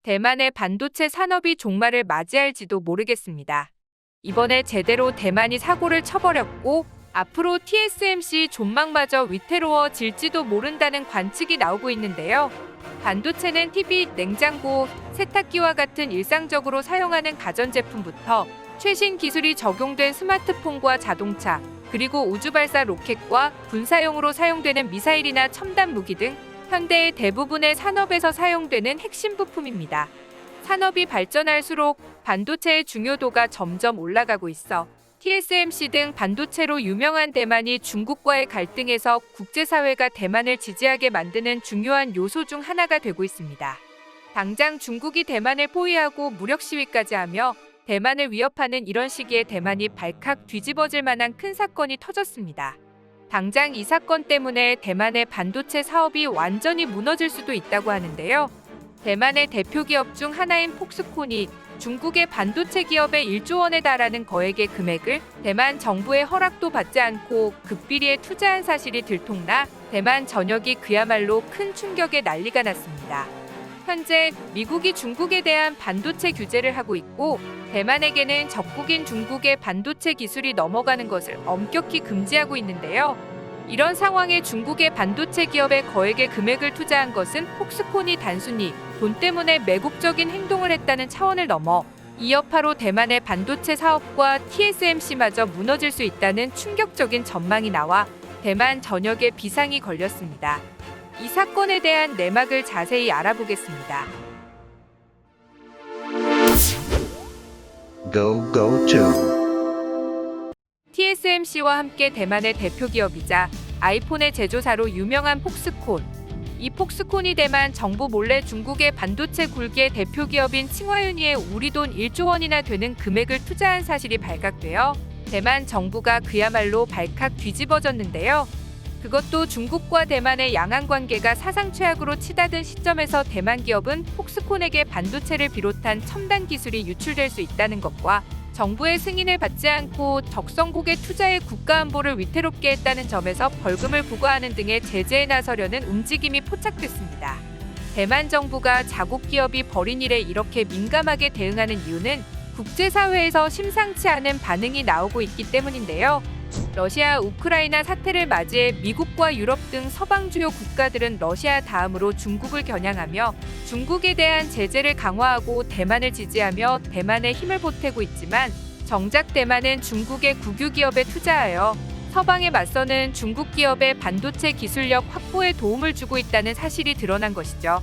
대만의 반도체 산업이 종말을 맞이할지도 모르겠습니다. 이번에 제대로 대만이 사고를 쳐버렸고 앞으로 TSMC 존망마저 위태로워질지도 모른다는 관측이 나오고 있는데요. 반도체는 TV, 냉장고, 세탁기와 같은 일상적으로 사용하는 가전제품부터 최신 기술이 적용된 스마트폰과 자동차, 그리고 우주발사 로켓과 군사용으로 사용되는 미사일이나 첨단 무기 등 현대의 대부분의 산업에서 사용되는 핵심 부품입니다. 산업이 발전할수록 반도체의 중요도가 점점 올라가고 있어 TSMC 등 반도체로 유명한 대만이 중국과의 갈등에서 국제사회가 대만을 지지하게 만드는 중요한 요소 중 하나가 되고 있습니다. 당장 중국이 대만을 포위하고 무력 시위까지 하며 대만을 위협하는 이런 시기에 대만이 발칵 뒤집어질 만한 큰 사건이 터졌습니다. 당장 이 사건 때문에 대만의 반도체 사업이 완전히 무너질 수도 있다고 하는데요. 대만의 대표 기업 중 하나인 폭스콘이 중국의 반도체 기업에 1조 원에 달하는 거액의 금액을 대만 정부의 허락도 받지 않고 극비리에 투자한 사실이 들통나 대만 전역이 그야말로 큰 충격에 난리가 났습니다. 현재 미국이 중국에 대한 반도체 규제를 하고 있고 대만에게는 적국인 중국의 반도체 기술이 넘어가는 것을 엄격히 금지하고 있는데요. 이런 상황에 중국의 반도체 기업에 거액의 금액을 투자한 것은 폭스콘이 단순히 돈 때문에 매국적인 행동을 했다는 차원을 넘어 이 여파로 대만의 반도체 사업과 TSMC마저 무너질 수 있다는 충격적인 전망이 나와 대만 전역에 비상이 걸렸습니다. 이 사건에 대한 내막을 자세히 알아보겠습니다. TSMC와 함께 대만의 대표 기업이자 아이폰의 제조사로 유명한 폭스콘. 이 폭스콘이 대만 정부 몰래 중국의 반도체 굴기의 대표 기업인 칭화윤희에 우리 돈 1조 원이나 되는 금액을 투자한 사실이 발각되어 대만 정부가 그야말로 발칵 뒤집어졌는데요. 그것도 중국과 대만의 양안 관계가 사상 최악으로 치닫은 시점에서 대만 기업은 폭스콘에게 반도체를 비롯한 첨단 기술이 유출될 수 있다는 것과 정부의 승인을 받지 않고 적성국의 투자에 국가안보를 위태롭게 했다는 점에서 벌금을 부과하는 등의 제재에 나서려는 움직임이 포착됐습니다. 대만 정부가 자국 기업이 벌인 일에 이렇게 민감하게 대응하는 이유는 국제사회에서 심상치 않은 반응이 나오고 있기 때문인데요. 러시아, 우크라이나 사태를 맞이해 미국과 유럽 등 서방 주요 국가들은 러시아 다음으로 중국을 겨냥하며 중국에 대한 제재를 강화하고 대만을 지지하며 대만에 힘을 보태고 있지만 정작 대만은 중국의 국유 기업에 투자하여 서방에 맞서는 중국 기업의 반도체 기술력 확보에 도움을 주고 있다는 사실이 드러난 것이죠.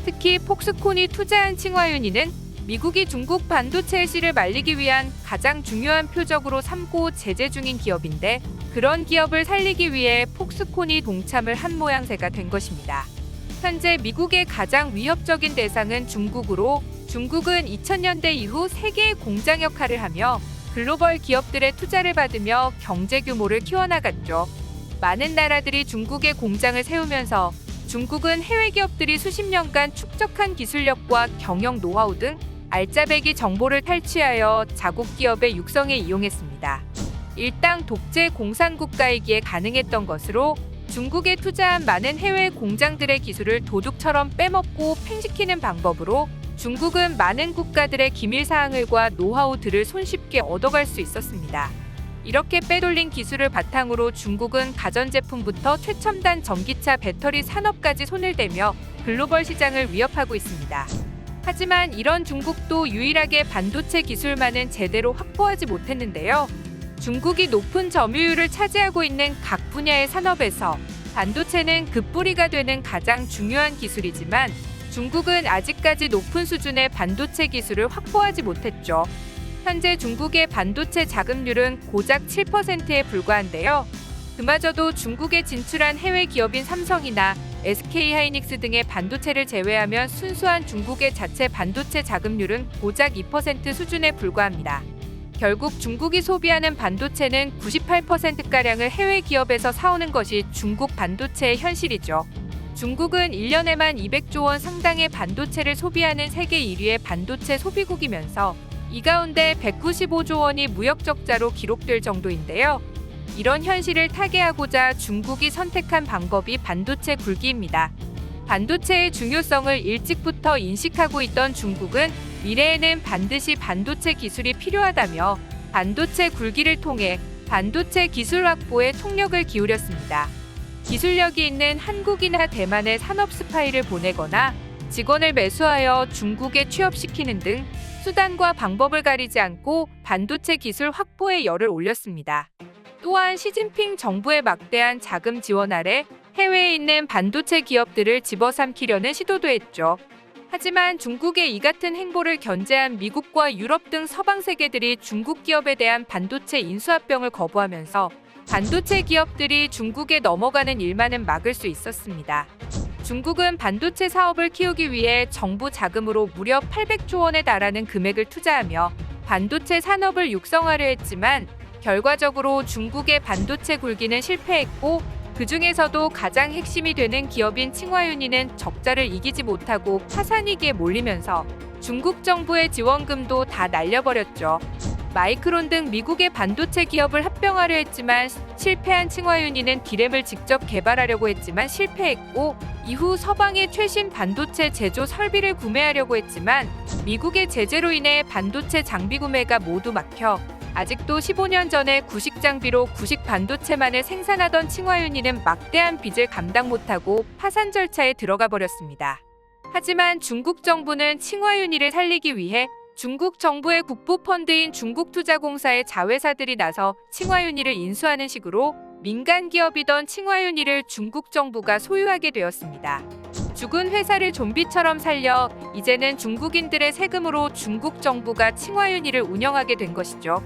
특히 폭스콘이 투자한 칭화윤희는 미국이 중국 반도체 시를 말리기 위한 가장 중요한 표적으로 삼고 제재 중인 기업인데 그런 기업을 살리기 위해 폭스콘이 동참을 한 모양새가 된 것입니다. 현재 미국의 가장 위협적인 대상은 중국으로 중국은 2000년대 이후 세계의 공장 역할을 하며 글로벌 기업들의 투자를 받으며 경제 규모를 키워나갔죠. 많은 나라들이 중국의 공장을 세우면서 중국은 해외 기업들이 수십 년간 축적한 기술력과 경영 노하우 등 알짜배기 정보를 탈취하여 자국 기업의 육성에 이용했습니다. 일당 독재 공산국가이기에 가능했던 것으로 중국에 투자한 많은 해외 공장들의 기술을 도둑처럼 빼먹고 팽식히는 방법으로 중국은 많은 국가들의 기밀사항과 노하우들을 손쉽게 얻어갈 수 있었습니다. 이렇게 빼돌린 기술을 바탕으로 중국은 가전제품부터 최첨단 전기차 배터리 산업까지 손을 대며 글로벌 시장을 위협하고 있습니다. 하지만 이런 중국도 유일하게 반도체 기술만은 제대로 확보하지 못했는데요. 중국이 높은 점유율을 차지하고 있는 각 분야의 산업에서 반도체는 그 뿌리가 되는 가장 중요한 기술이지만 중국은 아직까지 높은 수준의 반도체 기술을 확보하지 못했죠. 현재 중국의 반도체 자금률은 고작 7%에 불과한데요. 그마저도 중국에 진출한 해외 기업인 삼성이나 SK하이닉스 등의 반도체를 제외하면 순수한 중국의 자체 반도체 자금률은 고작 2% 수준에 불과합니다. 결국 중국이 소비하는 반도체는 98%가량을 해외 기업에서 사오는 것이 중국 반도체의 현실이죠. 중국은 1년에만 200조 원 상당의 반도체를 소비하는 세계 1위의 반도체 소비국이면서 이 가운데 195조 원이 무역 적자로 기록될 정도인데요. 이런 현실을 타개하고자 중국이 선택한 방법이 반도체 굴기입니다. 반도체의 중요성을 일찍부터 인식하고 있던 중국은 미래에는 반드시 반도체 기술이 필요하다며 반도체 굴기를 통해 반도체 기술 확보에 총력을 기울였습니다. 기술력이 있는 한국이나 대만에 산업 스파이를 보내거나 직원을 매수하여 중국에 취업시키는 등 수단과 방법을 가리지 않고 반도체 기술 확보에 열을 올렸습니다. 또한 시진핑 정부의 막대한 자금 지원 아래 해외에 있는 반도체 기업들을 집어삼키려는 시도도 했죠. 하지만 중국의 이 같은 행보를 견제한 미국과 유럽 등 서방 세계들이 중국 기업에 대한 반도체 인수합병을 거부하면서 반도체 기업들이 중국에 넘어가는 일만은 막을 수 있었습니다. 중국은 반도체 사업을 키우기 위해 정부 자금으로 무려 800조 원에 달하는 금액을 투자하며 반도체 산업을 육성하려 했지만 결과적으로 중국의 반도체 굴기는 실패했고 그 중에서도 가장 핵심이 되는 기업인 칭화윤희는 적자를 이기지 못하고 파산위기에 몰리면서 중국 정부의 지원금도 다 날려버렸죠. 마이크론 등 미국의 반도체 기업을 합병하려 했지만 실패한 칭화윤희는 디램을 직접 개발하려고 했지만 실패했고 이후 서방의 최신 반도체 제조 설비를 구매하려고 했지만 미국의 제재로 인해 반도체 장비 구매가 모두 막혀 아직도 15년 전에 구식 장비로 구식 반도체만을 생산하던 칭화윤희는 막대한 빚을 감당 못하고 파산 절차에 들어가 버렸습니다. 하지만 중국 정부는 칭화윤희를 살리기 위해 중국 정부의 국부 펀드인 중국투자공사의 자회사들이 나서 칭화윤희를 인수하는 식으로 민간 기업이던 칭화윤희를 중국 정부가 소유하게 되었습니다. 죽은 회사를 좀비처럼 살려 이제는 중국인들의 세금으로 중국 정부가 칭화윤희를 운영하게 된 것이죠.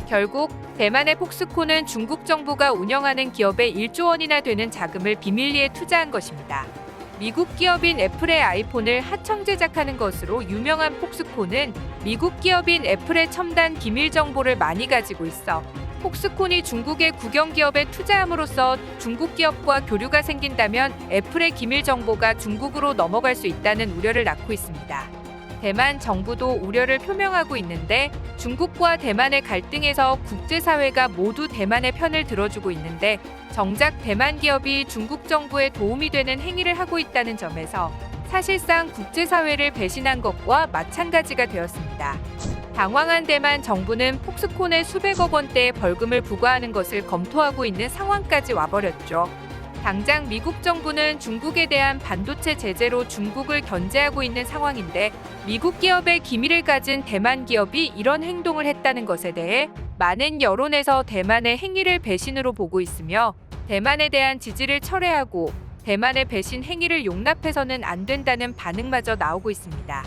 결국 대만의 폭스콘은 중국 정부가 운영하는 기업에 1조 원이나 되는 자금을 비밀리에 투자한 것입니다. 미국 기업인 애플의 아이폰을 하청 제작하는 것으로 유명한 폭스콘은 미국 기업인 애플의 첨단 기밀 정보를 많이 가지고 있어 폭스콘이 중국의 국영 기업에 투자함으로써 중국 기업과 교류가 생긴다면 애플의 기밀 정보가 중국으로 넘어갈 수 있다는 우려를 낳고 있습니다. 대만 정부도 우려를 표명하고 있는데 중국과 대만의 갈등에서 국제사회가 모두 대만의 편을 들어주고 있는데 정작 대만 기업이 중국 정부에 도움이 되는 행위를 하고 있다는 점에서 사실상 국제사회를 배신한 것과 마찬가지가 되었습니다. 당황한 대만 정부는 폭스콘에 수백억 원대의 벌금을 부과하는 것을 검토하고 있는 상황까지 와버렸죠. 당장 미국 정부는 중국에 대한 반도체 제재로 중국을 견제하고 있는 상황인데 미국 기업의 기밀을 가진 대만 기업이 이런 행동을 했다는 것에 대해 많은 여론에서 대만의 행위를 배신으로 보고 있으며 대만에 대한 지지를 철회하고 대만의 배신 행위를 용납해서는 안 된다는 반응마저 나오고 있습니다.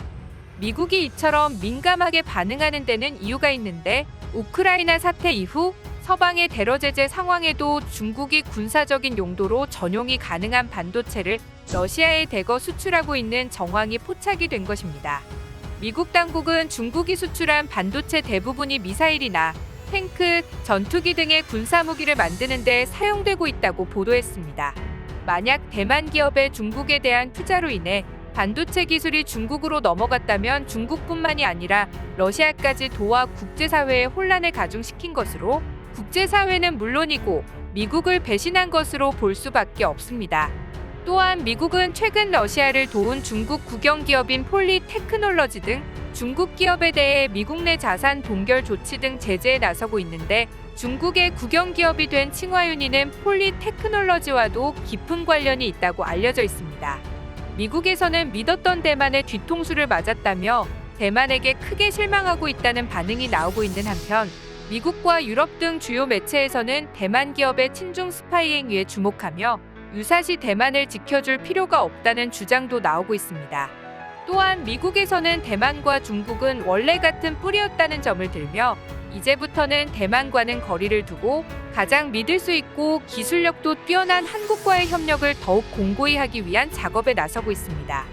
미국이 이처럼 민감하게 반응하는 데는 이유가 있는데 우크라이나 사태 이후 서방의 대러 제재 상황에도 중국이 군사적인 용도로 전용이 가능한 반도체를 러시아에 대거 수출하고 있는 정황이 포착이 된 것입니다. 미국 당국은 중국이 수출한 반도체 대부분이 미사일이나 탱크, 전투기 등의 군사무기를 만드는 데 사용되고 있다고 보도했습니다. 만약 대만 기업의 중국에 대한 투자로 인해 반도체 기술이 중국으로 넘어갔다면 중국뿐만이 아니라 러시아까지 도와 국제사회에 혼란을 가중시킨 것으로 국제사회는 물론이고 미국을 배신한 것으로 볼 수밖에 없습니다. 또한 미국은 최근 러시아를 도운 중국 국영 기업인 폴리테크놀러지 등 중국 기업에 대해 미국 내 자산 동결 조치 등 제재에 나서고 있는데 중국의 국영 기업이 된 칭화윤희는 폴리테크놀러지와도 깊은 관련이 있다고 알려져 있습니다. 미국에서는 믿었던 대만의 뒤통수를 맞았다며 대만에게 크게 실망하고 있다는 반응이 나오고 있는 한편 미국과 유럽 등 주요 매체에서는 대만 기업의 친중 스파이 행위에 주목하며 유사시 대만을 지켜줄 필요가 없다는 주장도 나오고 있습니다. 또한 미국에서는 대만과 중국은 원래 같은 뿌리였다는 점을 들며 이제부터는 대만과는 거리를 두고 가장 믿을 수 있고 기술력도 뛰어난 한국과의 협력을 더욱 공고히 하기 위한 작업에 나서고 있습니다.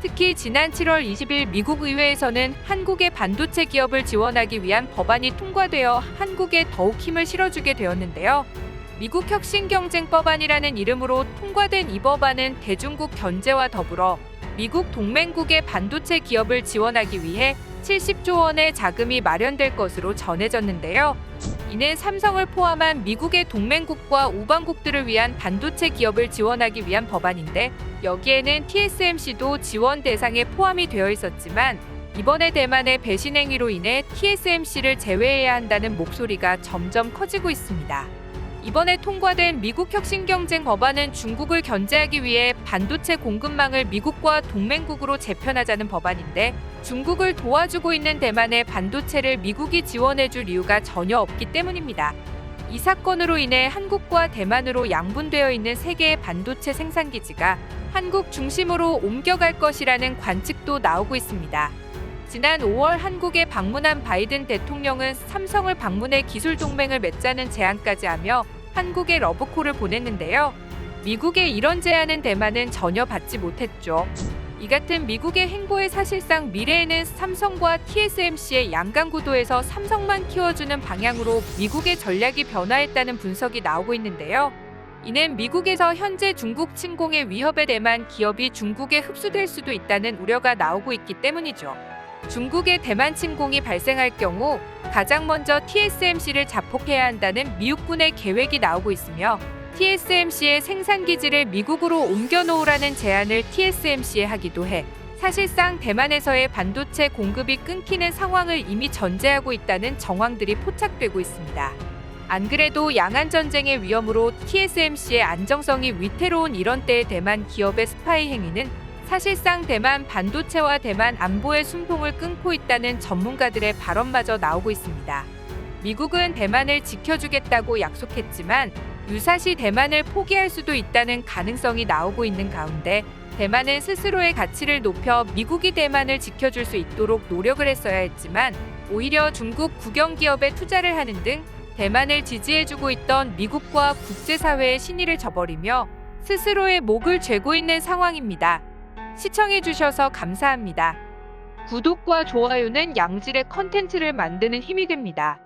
특히 지난 7월 20일 미국 의회에서는 한국의 반도체 기업을 지원하기 위한 법안이 통과되어 한국에 더욱 힘을 실어주게 되었는데요. 미국 혁신경쟁법안이라는 이름으로 통과된 이 법안은 대중국 견제와 더불어 미국 동맹국의 반도체 기업을 지원하기 위해 70조 원의 자금이 마련될 것으로 전해졌는데요. 이는 삼성을 포함한 미국의 동맹국과 우방국들을 위한 반도체 기업을 지원하기 위한 법안인데, 여기에는 TSMC도 지원 대상에 포함이 되어 있었지만 이번에 대만의 배신 행위로 인해 TSMC를 제외해야 한다는 목소리가 점점 커지고 있습니다. 이번에 통과된 미국 혁신경쟁 법안은 중국을 견제하기 위해 반도체 공급망을 미국과 동맹국으로 재편하자는 법안인데, 중국을 도와주고 있는 대만의 반도체를 미국이 지원해줄 이유가 전혀 없기 때문입니다. 이 사건으로 인해 한국과 대만으로 양분되어 있는 세 개의 반도체 생산기지가 한국 중심으로 옮겨갈 것이라는 관측도 나오고 있습니다. 지난 5월 한국에 방문한 바이든 대통령은 삼성을 방문해 기술 동맹을 맺자는 제안까지 하며 한국에 러브콜을 보냈는데요. 미국의 이런 제안은 대만은 전혀 받지 못했죠. 이 같은 미국의 행보에 사실상 미래에는 삼성과 TSMC의 양강구도에서 삼성만 키워주는 방향으로 미국의 전략이 변화했다는 분석이 나오고 있는데요. 이는 미국에서 현재 중국 침공의 위협에 대만 기업이 중국에 흡수될 수도 있다는 우려가 나오고 있기 때문이죠. 중국의 대만 침공이 발생할 경우 가장 먼저 TSMC를 자폭해야 한다는 미국군의 계획이 나오고 있으며, TSMC의 생산기지를 미국으로 옮겨놓으라는 제안을 TSMC에 하기도 해 사실상 대만에서의 반도체 공급이 끊기는 상황을 이미 전제하고 있다는 정황들이 포착되고 있습니다. 안 그래도 양안전쟁의 위험으로 TSMC의 안정성이 위태로운 이런 때의 대만 기업의 스파이 행위는 사실상 대만 반도체와 대만 안보의 숨통을 끊고 있다는 전문가들의 발언마저 나오고 있습니다. 미국은 대만을 지켜주겠다고 약속했지만 유사시 대만을 포기할 수도 있다는 가능성이 나오고 있는 가운데, 대만은 스스로의 가치를 높여 미국이 대만을 지켜줄 수 있도록 노력을 했어야 했지만 오히려 중국 국영기업에 투자를 하는 등 대만을 지지해주고 있던 미국과 국제사회의 신의를 저버리며 스스로의 목을 죄고 있는 상황입니다. 시청해주셔서 감사합니다. 구독과 좋아요는 양질의 컨텐츠를 만드는 힘이 됩니다.